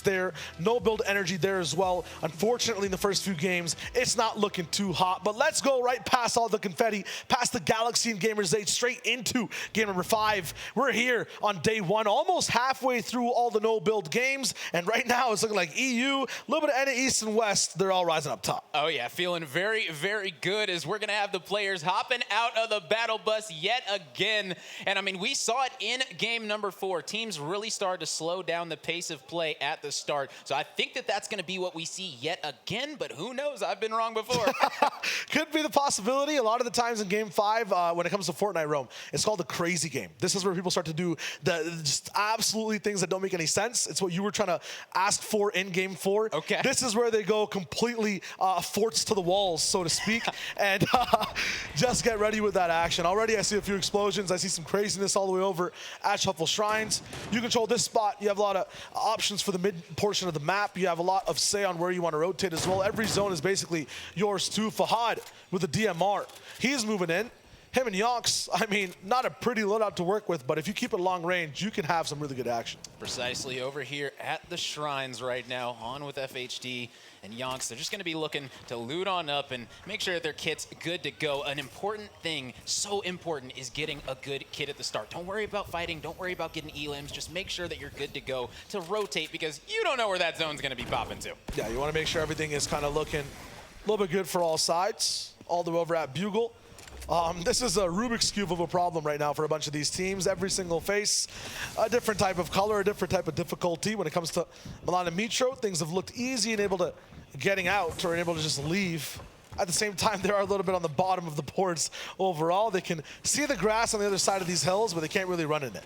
there, no build energy there as well. Unfortunately, in the first few games, it's not looking too hot. But let's go right past all the confetti, past the Galaxy and Gamers8, straight into game number 5. We're here on day 1, almost halfway through all the no build games, and right now it's looking like EU, a little bit of NA East and West, they're all rising up top. Oh yeah, feeling very, very good as we're gonna have the players hopping out of the battle bus yet again. And I mean, we saw it in game number 4. Teams really started to slow down the pace of play at the start. So I think that that's gonna be what we see yet again, but who knows? I've been wrong before. Could be the possibility. A lot of the times in game 5, when it comes to Fortnite Rome, it's called the crazy game. This is where people start to do the just absolutely things that don't make any sense. It's what you were trying to ask for in game 4. Okay. This is where they go completely forts to the walls, so to speak, and just get ready with that action. Already I see a few explosions. I see some craziness all the way over at Shuffle Shrines. You control this spot. You have a lot of options for the mid portion of the map. You have a lot of say on where you want to rotate as well. Every zone is basically yours too. Fahad with the DMR. He's moving in. Him and Yonks, I mean, not a pretty loadout to work with, but if you keep it long range, you can have some really good action. Precisely over here at the Shrines right now, on with FHD and Yonks. They're just going to be looking to loot on up and make sure that their kit's good to go. An important thing, so important, is getting a good kit at the start. Don't worry about fighting. Don't worry about getting elims. Just make sure that you're good to go to rotate, because you don't know where that zone's going to be popping to. Yeah, you want to make sure everything is kind of looking a little bit good for all sides. All the way over at Bugle. This is a Rubik's Cube of a problem right now for a bunch of these teams. Every single face, a different type of color, a different type of difficulty. When it comes to Milan and Mitro, things have looked easy and able to getting out or able to just leave. At the same time, they are a little bit on the bottom of the boards overall. They can see the grass on the other side of these hills, but they can't really run in it.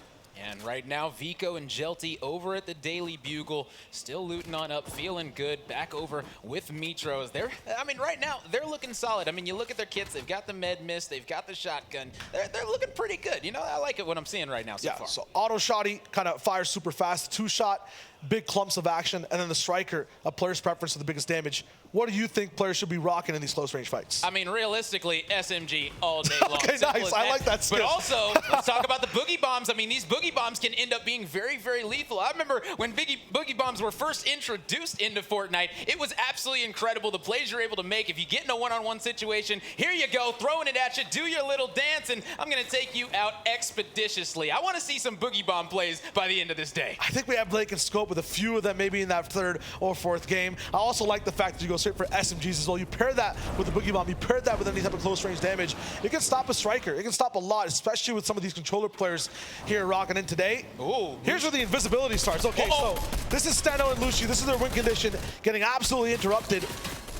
And right now, Vico and Jelty over at the Daily Bugle, still looting on up, feeling good, back over with Mitros. I mean, right now, they're looking solid. I mean, you look at their kits, they've got the med mist, they've got the shotgun. They're looking pretty good. You know, I like it what I'm seeing right now so far. So auto shotty kind of fires super fast, 2-shot, big clumps of action, and then the striker, a player's preference for the biggest damage. What do you think players should be rocking in these close range fights? I mean, realistically, SMG all day long. Okay, nice. I like that skill. But also, let's talk about the boogie bombs. I mean, these boogie bombs can end up being very, very lethal. I remember when boogie bombs were first introduced into Fortnite, it was absolutely incredible the plays you're able to make. If you get in a one-on-one situation, here you go, throwing it at you, do your little dance, and I'm going to take you out expeditiously. I want to see some boogie bomb plays by the end of this day. I think we have Blake and Scope with a few of them maybe in that 3rd or 4th game. I also like the fact that you go straight for SMGs as well. You pair that with the boogie bomb, you pair that with any type of close range damage. It can stop a striker. It can stop a lot, especially with some of these controller players here rocking in today. Ooh. Here's where the invisibility starts. Okay, so this is Stano and Lucy. This is their win condition getting absolutely interrupted.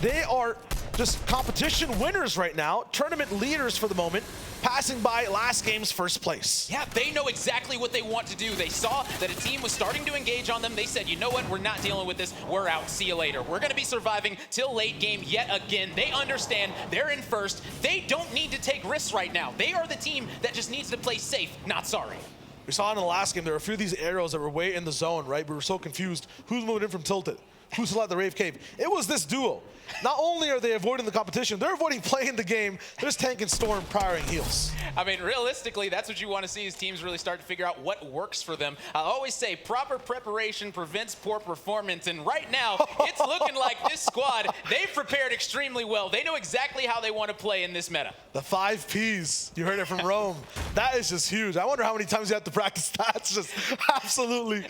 They are just competition winners right now, tournament leaders for the moment, passing by last game's 1st place. Yeah, they know exactly what they want to do. They saw that a team was starting to engage on them. They said, you know what, we're not dealing with this. We're out. See you later. We're going to be surviving till late game yet again. They understand they're in 1st. They don't need to take risks right now. They are the team that just needs to play safe, not sorry. We saw in the last game, there were a few of these arrows that were way in the zone, right? We were so confused. Who's moving in from Tilted? Who's still at the Rave Cave? It was this duo. Not only are they avoiding the competition, they're avoiding playing the game. There's Tank and Storm prior heals. I mean, realistically, that's what you want to see as teams really start to figure out what works for them. I always say proper preparation prevents poor performance, and right now, it's looking like this squad, they've prepared extremely well. They know exactly how they want to play in this meta. The 5 Ps, you heard it from Rome. That is just huge. I wonder how many times you have to practice that. It's just absolutely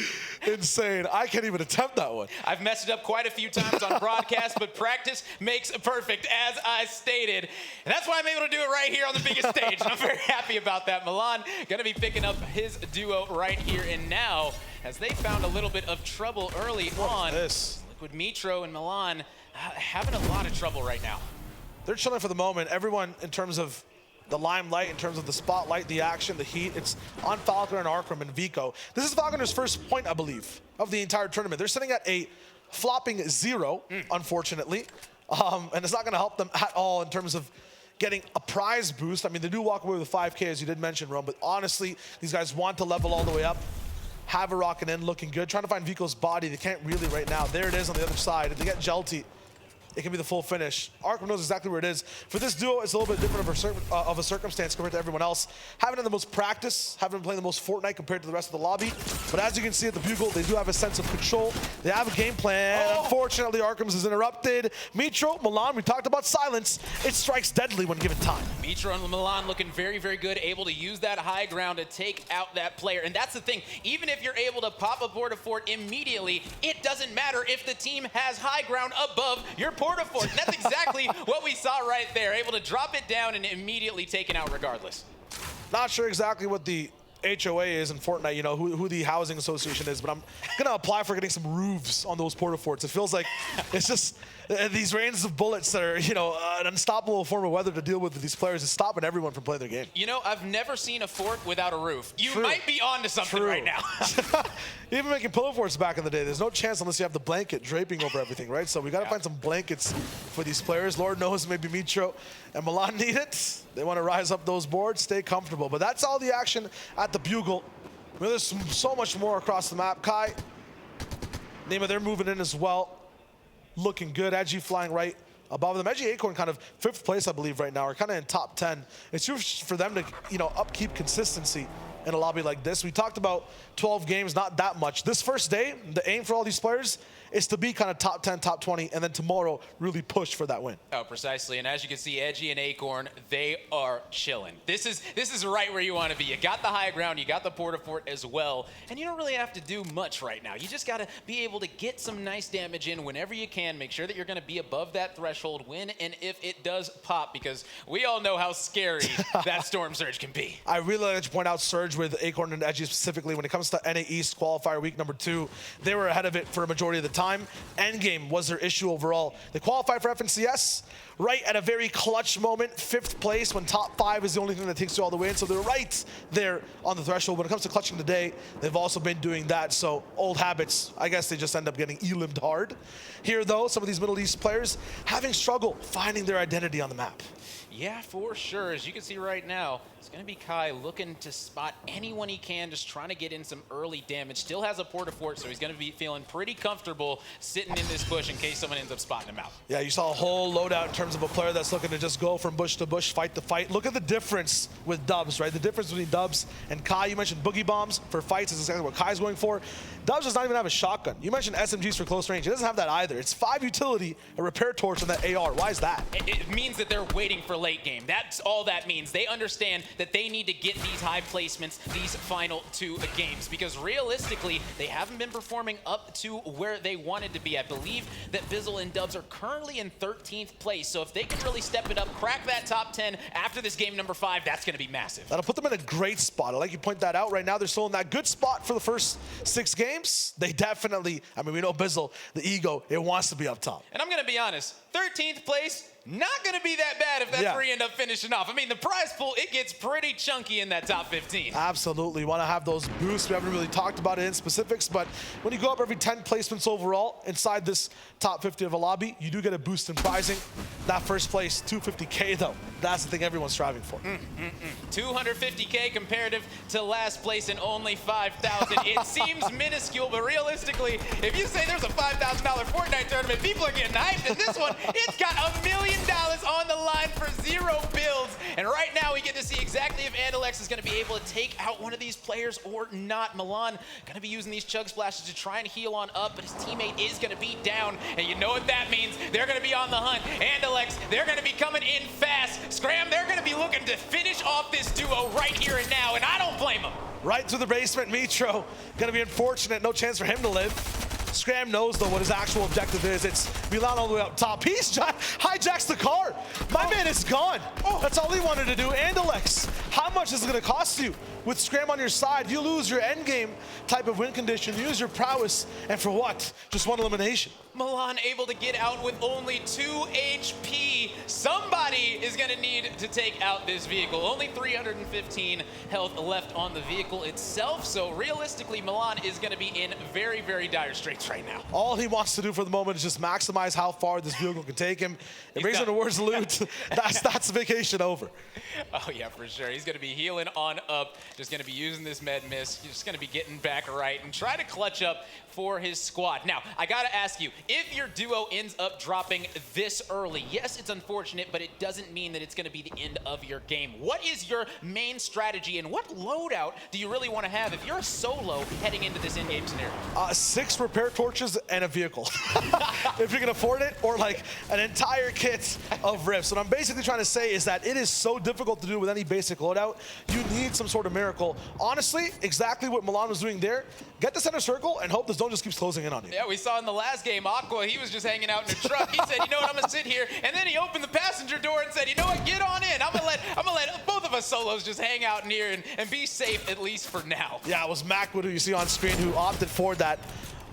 insane. I can't even attempt that one. I've messed it up quite a few times on broadcast, but practice makes perfect, as I stated. And that's why I'm able to do it right here on the biggest stage. And I'm very happy about that. Milan going to be picking up his duo right here and now, as they found a little bit of trouble early on. Liquid Mitro and Milan having a lot of trouble right now. They're chilling for the moment. Everyone, in terms of the limelight, in terms of the spotlight, the action, the heat, it's on Falconer and Arkram and Vico. This is Falconer's 1st point, I believe, of the entire tournament. They're sitting at a flopping 0, unfortunately, and it's not going to help them at all in terms of getting a prize boost. I mean, they do walk away with 5K, as you did mention, Rome, but honestly, these guys want to level all the way up. Have a rocking in, looking good. Trying to find Vico's body. They can't really right now. There it is on the other side. If they get Jelty, it can be the full finish. Arkham knows exactly where it is. For this duo, it's a little bit different of a circumstance compared to everyone else. Haven't had the most practice, haven't been playing the most Fortnite compared to the rest of the lobby. But as you can see at the Bugle, they do have a sense of control. They have a game plan. Unfortunately, Arkham's is interrupted. Mitro, Milan, we talked about silence. It strikes deadly when given time. Mitro and Milan looking very, very good, able to use that high ground to take out that player. And that's the thing, even if you're able to pop a porta fort immediately, it doesn't matter if the team has high ground above your porta fort. And that's exactly what we saw right there, able to drop it down and immediately taken out regardless. Not sure exactly what the HOA is in Fortnite, you know, who the housing association is, but I'm gonna apply for getting some roofs on those porta forts. It feels like it's just these rains of bullets that are, you know, an unstoppable form of weather to deal with these players is stopping everyone from playing their game. You know, I've never seen a fort without a roof. You True. might be onto something right now. Even making pillow forts back in the day, there's no chance unless you have the blanket draping over everything, right? So we got to find some blankets for these players. Lord knows maybe Mitro and Milan need it. They want to rise up those boards, stay comfortable. But that's all the action at the Bugle. I mean, there's so much more across the map. Kai, Nema, they're moving in as well. Looking good. Edgy flying right above them. Edgy Acorn kind of 5th place, I believe, right now, or kind of in top 10. It's huge for them to, you know, upkeep consistency in a lobby like this. We talked about 12 games, not that much. This first day, the aim for all these players is to be kind of top 10, top 20, and then tomorrow really push for that win. Oh, precisely. And as you can see, Edgy and Acorn, they are chilling. This is right where you want to be. You got the high ground, you got the porta fort as well, and you don't really have to do much right now. You just got to be able to get some nice damage in whenever you can. Make sure that you're going to be above that threshold win, and if it does pop, because we all know how scary that Storm Surge can be. I really like to point out Surge with Acorn and Edgy specifically. When it comes to NA East qualifier week number 2, they were ahead of it for a majority of the time. Endgame was their issue overall. They qualified for FNCS right at a very clutch moment, 5th place when top 5 is the only thing that takes you all the way in. So they're right there on the threshold. When it comes to clutching today, they've also been doing that. So old habits, I guess they just end up getting elimed hard. Here though, some of these Middle East players having struggle finding their identity on the map. Yeah, for sure. As you can see right now, it's going to be Kai looking to spot anyone he can, just trying to get in some early damage. Still has a porta fort, so he's going to be feeling pretty comfortable sitting in this bush in case someone ends up spotting him out. Yeah, you saw a whole loadout in terms of a player that's looking to just go from bush to bush, fight to fight. Look at the difference with Dubs, right? The difference between Dubs and Kai. You mentioned boogie bombs for fights is exactly what Kai's going for. Dubs does not even have a shotgun. You mentioned SMGs for close range. He doesn't have that either. It's 5 utility, a repair torch, and that AR. Why is that? It means that they're waiting for late game. That's all that means. They understand that they need to get these high placements, these final 2 games, because realistically, they haven't been performing up to where they wanted to be. I believe that Bizzle and Dubs are currently in 13th place, so if they can really step it up, crack that top 10 after this game number 5, that's going to be massive. That'll put them in a great spot. I like you point that out. Right now, they're still in that good spot for the first 6 games. They definitely, I mean, we know Bizzle, the ego, it wants to be up top. And I'm going to be honest, 13th place, not going to be that bad if that 3 end up finishing off. I mean, the prize pool, it gets pretty chunky in that top 15. Absolutely. Want to have those boosts. We haven't really talked about it in specifics, but when you go up every 10 placements overall inside this top 50 of a lobby, you do get a boost in prizing. That first place, 250K though. That's the thing everyone's striving for. 250K comparative to last place and only 5,000. It seems minuscule, but realistically, if you say there's a $5,000 Fortnite tournament, people are getting hyped. And this one, it's got $1 million on the line for 0 builds. And right now, we get to see exactly if Andalex is going to be able to take out one of these players or not. Milan going to be using these chug splashes to try and heal on up, but his teammate is going to be down. And you know what that means. They're going to be on the hunt. Andalex, they're going to be coming in fast. Scram, they're going to be looking to finish off this duo right here and now, and I don't blame them. Right through the basement, Mitro. Going to be unfortunate. No chance for him to live. Scram knows, though, what his actual objective is. It's Milan all the way up top. He hijacks the car. My man is gone. That's all he wanted to do. Andalex, how much is it going to cost you? With Scram on your side, you lose your end game type of win condition, you use your prowess, and for what? Just 1 elimination. Milan able to get out with only 2 HP. Somebody is going to need to take out this vehicle. Only 315 health left on the vehicle itself. So realistically, Milan is going to be in very, very dire straits right now. All he wants to do for the moment is just maximize how far this vehicle can take him. It brings him towards loot. That's vacation over. Oh, yeah, for sure. He's going to be healing on up, just going to be using this med miss. He's just going to be getting back right and try to clutch up for his squad. Now, I got to ask you, if your duo ends up dropping this early, yes, it's unfortunate, but it doesn't mean that it's going to be the end of your game. What is your main strategy, and what loadout do you really want to have if you're a solo heading into this in-game scenario? 6 repair torches and a vehicle. If you can afford it, or like an entire kit of rips. What I'm basically trying to say is that it is so difficult to do with any basic loadout. You need some sort of miracle. Honestly, exactly what Milan was doing there. Get the center circle and hope this zone just keeps closing in on you. Yeah, we saw in the last game, Aqua, he was just hanging out in a truck. He said, you know what, I'm gonna sit here. And then he opened the passenger door and said, you know what, get on in. I'm gonna let both of us solos just hang out in here and be safe, at least for now. Yeah, it was Macwood, who you see on screen, who opted for that.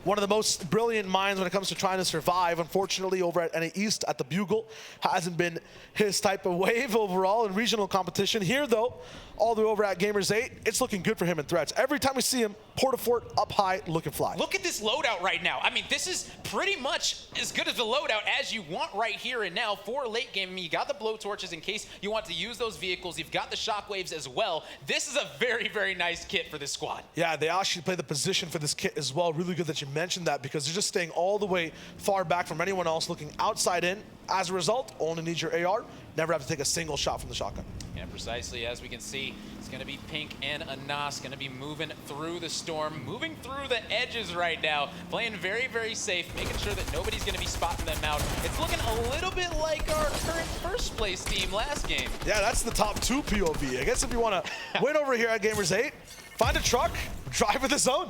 One of the most brilliant minds when it comes to trying to survive. Unfortunately, over at NA East at the Bugle, hasn't been his type of wave overall in regional competition. Here, though, all the way over at Gamers8, it's looking good for him in threats. Every time we see him, port-a-fort, up high, looking fly. Look at this loadout right now. I mean, this is pretty much as good as the loadout as you want right here and now for late game. I mean, you got the blowtorches in case you want to use those vehicles. You've got the shockwaves as well. This is a very, very nice kit for this squad. Yeah, they actually play the position for this kit as well. Really good that you mentioned that, because they're just staying all the way far back from anyone else, looking outside in. As a result, only need your AR. Never have to take a single shot from the shotgun. Yeah, precisely. As we can see, it's going to be Pink and Anas going to be moving through the storm, moving through the edges right now, playing very, very safe, making sure that nobody's going to be spotting them out. It's looking a little bit like our current first place team last game. Yeah, that's the top 2 POV. I guess if you want to win over here at Gamers8, find a truck, drive with the zone.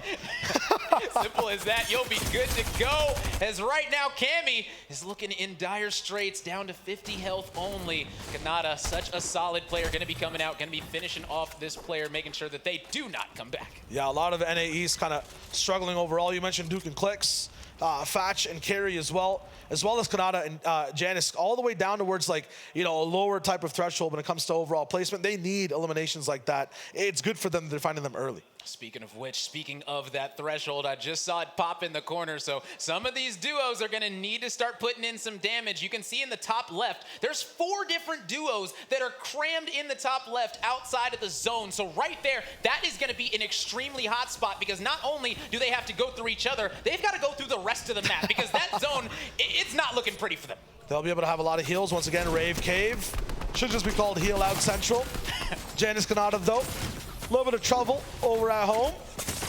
Simple as that. You'll be good to go. As right now, Cammy is looking in dire straits, down to 50 health only. Kanata, such a solid player, going to be coming out, going to be finishing off this player, making sure that they do not come back. Yeah, a lot of NA East kind of struggling overall. You mentioned Duke and Clicks, Fatch and Carry as well as Kanata and Janice, all the way down towards, like, you know, a lower type of threshold when it comes to overall placement. They need eliminations like that. It's good for them. They're finding them early. Speaking of which, speaking of that threshold, I just saw it pop in the corner. So some of these duos are going to need to start putting in some damage. You can see in the top left, there's 4 different duos that are crammed in the top left outside of the zone. So right there, that is going to be an extremely hot spot, because not only do they have to go through each other, they've got to go through the rest of the map, because that zone, it's not looking pretty for them. They'll be able to have a lot of heals. Once again, Rave Cave. Should just be called Heal Out Central. Janice Kanata, though, a little bit of trouble over at home.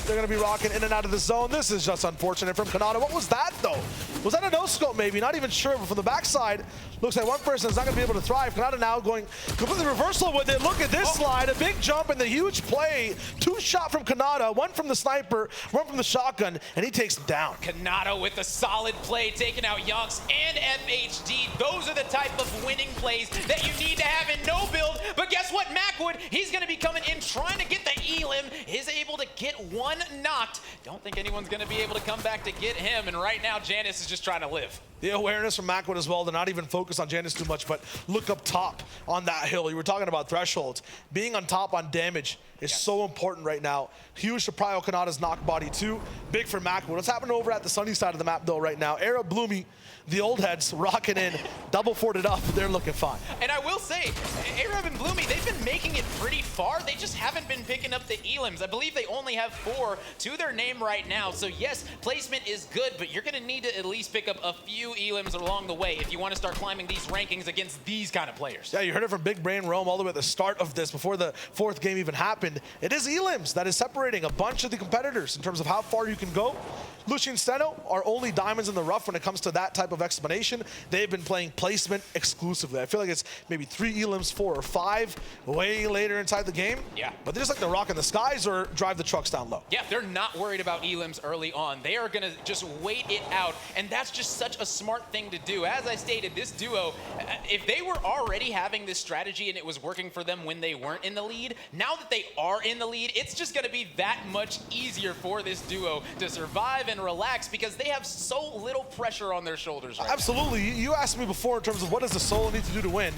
They're going to be rocking in and out of the zone. This is just unfortunate from Kanata. What was that, though? Was that a no-scope, maybe? Not even sure, but from the backside, looks like one person is not going to be able to thrive. Kanata now going completely reversal with it. Look at this slide. A big jump and the huge play. 2 shot from Kanata, 1 from the sniper, 1 from the shotgun, and he takes him down. Kanata with a solid play, taking out Yonks and FHD. Those are the type of winning plays that you need to have in no build. But guess what, Macwood, he's going to be coming in trying to get the elim, is able to get 1 knocked. Don't think anyone's going to be able to come back to get him, and right now Janice is just trying to live. The awareness from Macwood as well. They're not even focused on Janice too much, but look up top on that hill. You were talking about thresholds. Being on top on damage is so important right now. Huge to Prio Kanata's knock body too. Big for Macwood. What's happening over at the sunny side of the map though right now? Arab Bloomy, the old heads rocking in, double forted up. They're looking fine. And I will say, Arab and Bloomy, they've been making it pretty far. They just haven't been picking up the elims. I believe they only have 4 to their name right now. So yes, placement is good, but you're gonna need to at least pick up a few elims along the way if you want to start climbing these rankings against these kind of players. Yeah, you heard it from Big Brain Rome all the way at the start of this, before the 4th game even happened. It is elims that is separating a bunch of the competitors in terms of how far you can go. Lucian and Steno are only diamonds in the rough when it comes to that type of explanation. They've been playing placement exclusively. I feel like it's maybe 3 elims, 4 or 5 way later inside the game. Yeah. But they just like to rock in the skies or drive the trucks down low. Yeah, they're not worried about elims early on. They are gonna just wait it out, and that's just such a smart thing to do. As I stated, this duo, if they were already having this strategy and it was working for them when they weren't in the lead, now that they are in the lead, it's just gonna be that much easier for this duo to survive and relax, because they have so little pressure on their shoulders right Absolutely. You asked me before in terms of what does the solo need to do to win.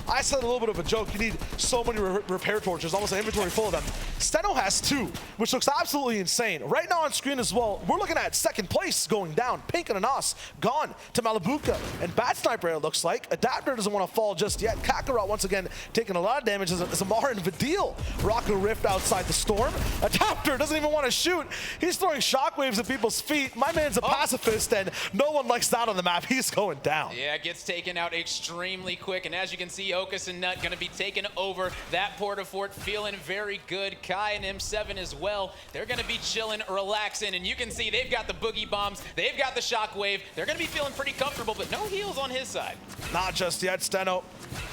I said a little bit of a joke. You need so many repair torches, almost an inventory full of them. Steno has 2, which looks absolutely insane. Right now on screen as well, we're looking at second place going down. Pink and Anas gone to Malibuka. And Bad Sniper, it looks like. Adapter doesn't want to fall just yet. Kakarot once again taking a lot of damage as Amar and Vidil rock a rift outside the storm. Adapter doesn't even want to shoot. He's throwing shockwaves at people's feet. My man's a pacifist, and no one likes that on the map. He's going down. Yeah, it gets taken out extremely quick. And as you can see, Okus and Nut going to be taking over that Port-a-Fort, feeling very good. Kai and M7 as well. They're going to be chilling, relaxing, and you can see they've got the boogie bombs. They've got the shockwave. They're going to be feeling pretty comfortable, but no heals on his side. Not just yet. Steno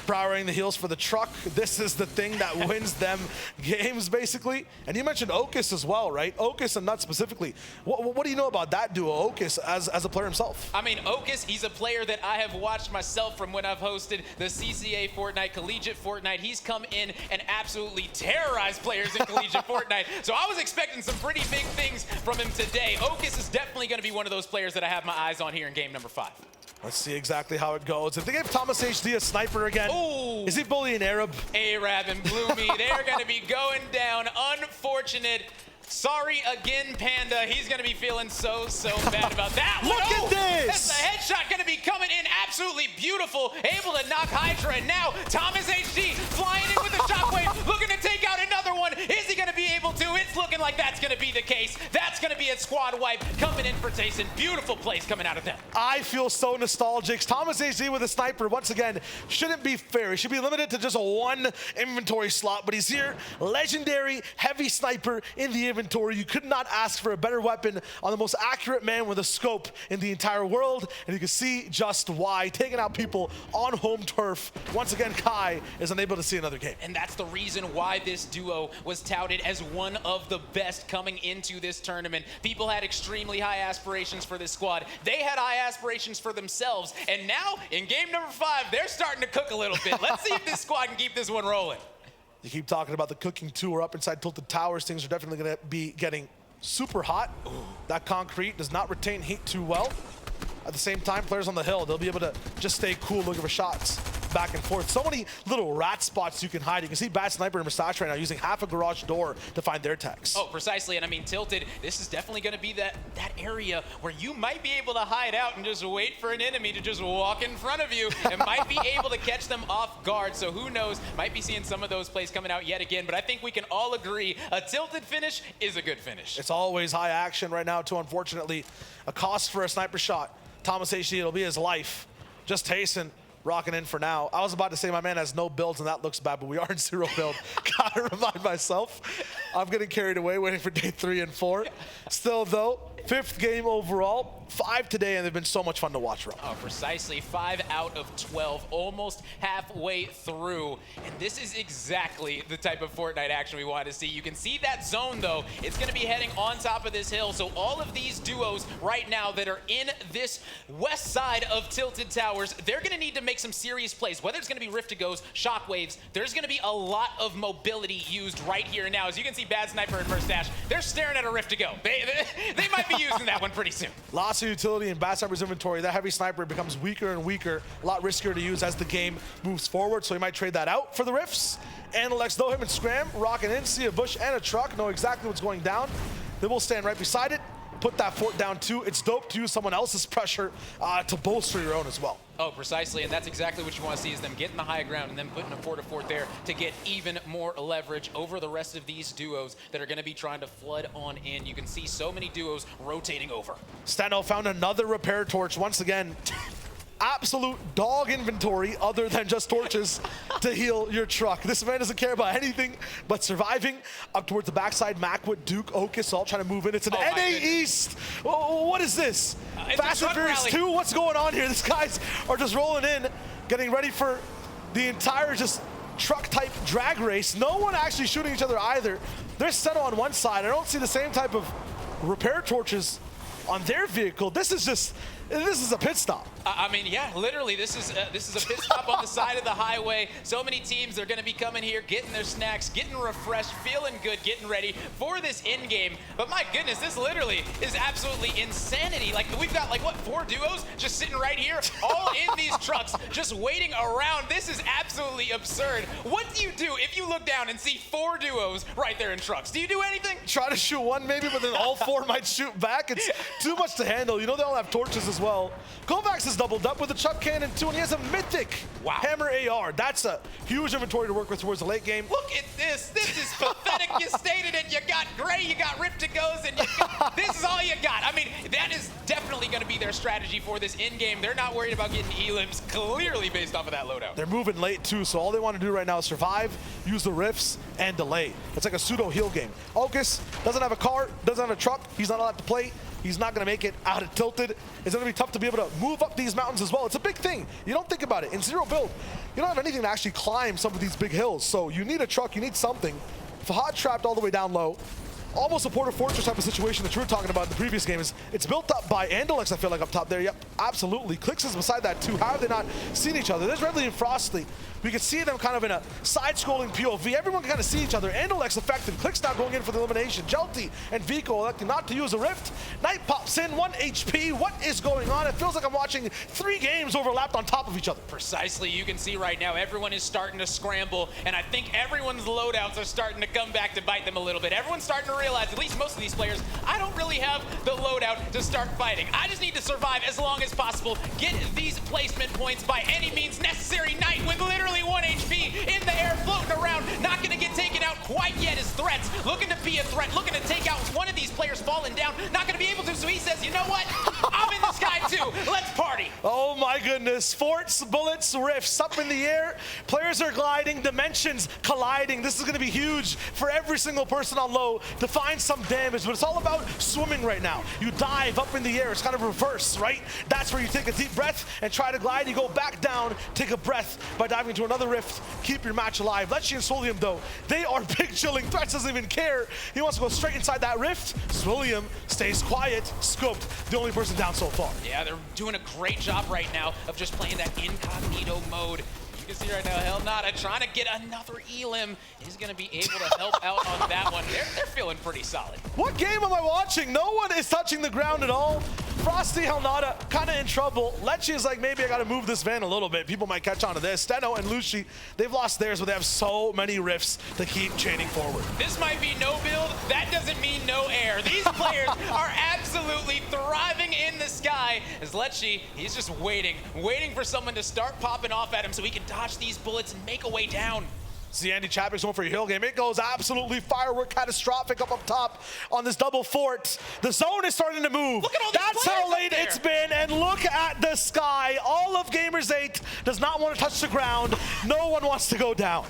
powering the heals for the truck. This is the thing that wins them games, basically. And you mentioned Okus as well, right? Okus and Nut specifically. What do you know about that duo, Okus, as a player himself? I mean, Okus, he's a player that I have watched myself from when I've hosted the CCA Fortnite, Collegiate Fortnite. He's come in and absolutely terrorized players in Collegiate Fortnite. So I was expecting some pretty big things from him today. Okus is definitely going to be one of those players that I have my eyes on here in game number 5. Let's see exactly how it goes. If they gave Thomas HD a sniper again, is he bullying Arab? Arab and Bloomy, they're going to be going down. Unfortunate. Sorry again, Panda. He's going to be feeling so bad about that. Look at this! That's a headshot going to be coming in absolutely beautiful. Able to knock Hydra, and now Thomas HD flying in with the shockwave, looking to take out another one. Is he going to be able to? It's looking like that's going to be the case. That's going to be a squad wipe coming in for Tayson. Beautiful plays coming out of them. I feel so nostalgic. Thomas HD with a sniper, once again, shouldn't be fair. He should be limited to just a 1 inventory slot, but he's here. Legendary, heavy sniper in the inventory. You could not ask for a better weapon on the most accurate man with a scope in the entire world, and you can see just why. Taking out people on home turf. Once again, Kai is unable to see another game. And that's the reason why this duo was touted as one of the best coming into this tournament. People had extremely high aspirations for this squad. They had high aspirations for themselves, and now in game number 5, they're starting to cook a little bit. Let's see if this squad can keep this one rolling. You keep talking about the cooking too. We're up inside Tilted Towers. Things are definitely going to be getting super hot. Ooh. That concrete does not retain heat too well. At the same time, players on the hill, they'll be able to just stay cool looking for shots back and forth. So many little rat spots you can hide. You can see Bad Sniper and Mustache right now using half a garage door to find their techs. Oh, precisely. And I mean, Tilted, this is definitely going to be that area where you might be able to hide out and just wait for an enemy to just walk in front of you and might be able to catch them off guard. So who knows, might be seeing some of those plays coming out yet again. But I think we can all agree a Tilted finish is a good finish. It's always high action right now too, unfortunately. A cost for a sniper shot. Thomas HD, it'll be his life. Just Tayson rocking in for now. I was about to say my man has no builds and that looks bad, but we are in 0 build. Gotta remind myself, I'm getting carried away waiting for day 3 and 4. Still though, 5th game overall, 5 today, and they've been so much fun to watch, Rob. Oh, precisely. 5 out of 12, almost halfway through. And this is exactly the type of Fortnite action we want to see. You can see that zone, though. It's going to be heading on top of this hill. So all of these duos right now that are in this west side of Tilted Towers, they're going to need to make some serious plays. Whether it's going to be Rift-to-Goes, Shockwaves, there's going to be a lot of mobility used right here and now. As you can see, Bad Sniper and Mustache, they're staring at a Rift-to-Go. They might be using that one pretty soon. Lots of utility in Bad Sniper's inventory. That heavy sniper becomes weaker and weaker, a lot riskier to use as the game moves forward, so he might trade that out for the rifts. And Alex, though, him and Scram rocking in, see a bush and a truck, know exactly what's going down. They will stand right beside it, put that fort down too. It's dope to use someone else's pressure to bolster your own as well. Oh, precisely, and that's exactly what you want to see is them getting the high ground and then putting a fort there to get even more leverage over the rest of these duos that are going to be trying to flood on in. You can see so many duos rotating over. Steno found another repair torch once again. Absolute dog inventory other than just torches to heal your truck. This man doesn't care about anything but surviving. Up towards the backside, Macwood, Duke, Okus all trying to move in. It's an NA East. Oh, what is this? Fast and Furious 2? What's going on here? These guys are just rolling in, getting ready for the entire just truck-type drag race. No one actually shooting each other either. There's Steno on one side. I don't see the same type of repair torches on their vehicle. This is just This is a pit stop. I mean, yeah, literally, this is a pit stop on the side of the highway. So many teams are going to be coming here, getting their snacks, getting refreshed, feeling good, getting ready for this end game. But my goodness, this literally is absolutely insanity. Like, we've got, like, what, 4 duos just sitting right here, all in these trucks, just waiting around. This is absolutely absurd. What do you do if you look down and see 4 duos right there in trucks? Do you do anything? Try to shoot one maybe, but then all 4 might shoot back. It's too much to handle. You know they all have torches as well. Kovacs is doubled up with a chuck cannon too, and he has a mythic hammer AR. That's a huge inventory to work with towards the late game. Look at this. This is pathetic. You stated it. You got Gray, you got Rip-to-Goes, and this is all you got. I mean, that is definitely going to be their strategy for this end game. They're not worried about getting elims, clearly based off of that loadout. They're moving late too, so all they want to do right now is survive, use the rifts, and delay. It's like a pseudo heal game. Okus doesn't have a car, doesn't have a truck. He's not allowed to play. He's not going to make it out of tilted. It's going to be tough to be able to move up these mountains as well. It's a big thing. You don't think about it. In zero build, you don't have anything to actually climb some of these big hills. So you need a truck, you need something. Fahad trapped all the way down low. Almost a Porter Fortress type of situation that you were talking about in the previous game. It's built up by Andalex, I feel like, up top there. Yep, absolutely. Clix is beside that too. How have they not seen each other? There's Redley and Frosty. We can see them kind of in a side-scrolling POV. Everyone can kind of see each other. Andalex effective. Clix now going in for the elimination. Jelty and Vico electing not to use a rift. Knight pops in, 1 HP. What is going on? It feels like I'm watching 3 games overlapped on top of each other. Precisely. You can see right now everyone is starting to scramble, and I think everyone's loadouts are starting to come back to bite them a little bit. Everyone's starting to realize, at least most of these players, I don't really have the loadout to start fighting. I just need to survive as long as possible, get these placement points by any means necessary. Knight with literally 1 HP in the air, floating around, not gonna get taken out quite yet as threats, looking to be a threat, looking to take out one of these players falling down, not gonna be able to, so he says, you know what, I'm in the sky too, let's party. Oh my goodness, forts, bullets, rifts up in the air, players are gliding, dimensions colliding. This is gonna be huge for every single person on low to find some damage, but it's all about swimming right now. You dive up in the air, it's kind of reverse, right? That's where you take a deep breath and try to glide. You go back down, take a breath by diving into another rift, keep your match alive. Lecce and Swilliam, though, they are big chilling. Threats doesn't even care. He wants to go straight inside that rift. Swilliam stays quiet, scoped, the only person down so far. Yeah, they're doing a great job right now of just playing that incognito mode. You can see right now, Helnata trying to get another elim. He's going to be able to help out on that one. They're feeling pretty solid. What game am I watching? No one is touching the ground at all. Frosty, Helnata kind of in trouble. Lecce is like, maybe I got to move this van a little bit. People might catch on to this. Steno and Lucy, they've lost theirs, but they have so many rifts to keep chaining forward. This might be no build. That doesn't mean no air. These players are absolutely thriving in the sky. As Lecce, he's just waiting for someone to start popping off at him so he can dodge these bullets and make a way down. See Andy Chapek's going for a hill game. It goes absolutely firework catastrophic up top on this double fort. The zone is starting to move. Look at all these That's players how late it's been, and look at the sky. All of Gamers8 does not want to touch the ground. No one wants to go down.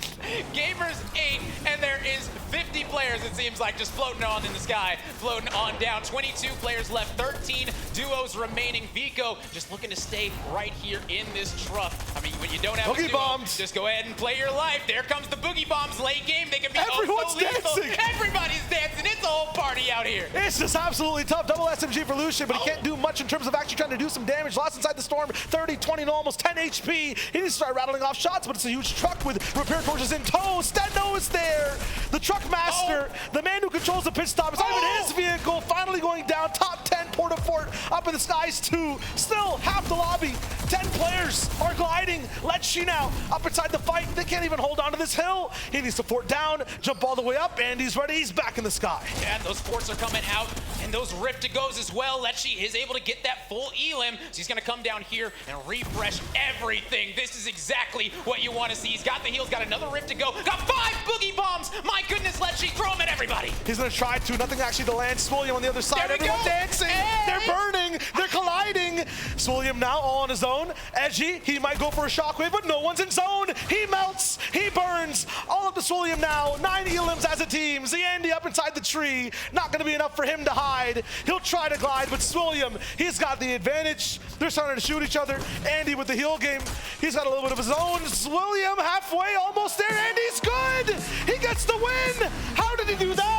Gamers8, and there is 50 players, it seems like, just floating on in the sky, floating on down. 22 players left, 13 duos remaining. Vico just looking to stay right here in this truck. I mean, when you don't have Boogie a duo, bombs. just go ahead and play your life. There comes the boogie bombs late game. They can be Everyone's so lethal. dancing. Everybody's dancing. It's a whole party out here. It's just absolutely tough. Double SMG for Lucian, but he can't do much in terms of actually trying to do some damage. Lost inside the storm, 30, 20, no, almost 10 HP. He needs to start rattling off shots, but it's a huge truck with repair torches in tow. Steno is there. The truck master, the man who controls the pit stop. It's not even his vehicle. Finally going down. Top 10 Porta Fort up in the skies too. Still half the lobby. 10 players are gliding. Lecce now up inside the fight. They can't even hold on to this hill. He needs to fort down, jump all the way up, and he's ready. He's back in the sky. Yeah, those forts are coming out, and those Rift-to-Goes as well. Lecce is able to get that full elim, so he's going to come down here and refresh everything. This is exactly what you want to see. He's got the heals, got another Rift-to-Go, got 5 boogie bombs. My goodness, Lecce, throw them at everybody. He's going to try to. Nothing actually to land. Swilliam on the other side. There we Everyone go. dancing. Hey. They're burning. They're colliding. Swilliam now all on his own. Edgy, he might go for a shockwave, but no one's in zone. He melts. He burns. All up to Swilliam now. 9 elims as a team. Zandy up inside the tree. Not going to be enough for him to hide. He'll try to glide, but Swilliam, he's got the advantage. They're starting to shoot each other. Andy with the heal game. He's got a little bit of his own. Swilliam halfway, almost there. Andy's good. He gets the win. How How did he do that?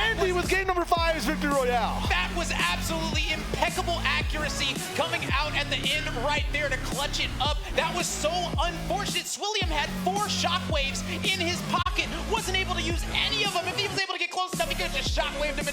Andy with game number 5's Victory Royale. That was absolutely impeccable accuracy coming out at the end right there to clutch it up. That was so unfortunate. Swilliam had 4 shockwaves in his pocket, wasn't able to use any of them. If he was able to get close enough, he could have just shockwaved him into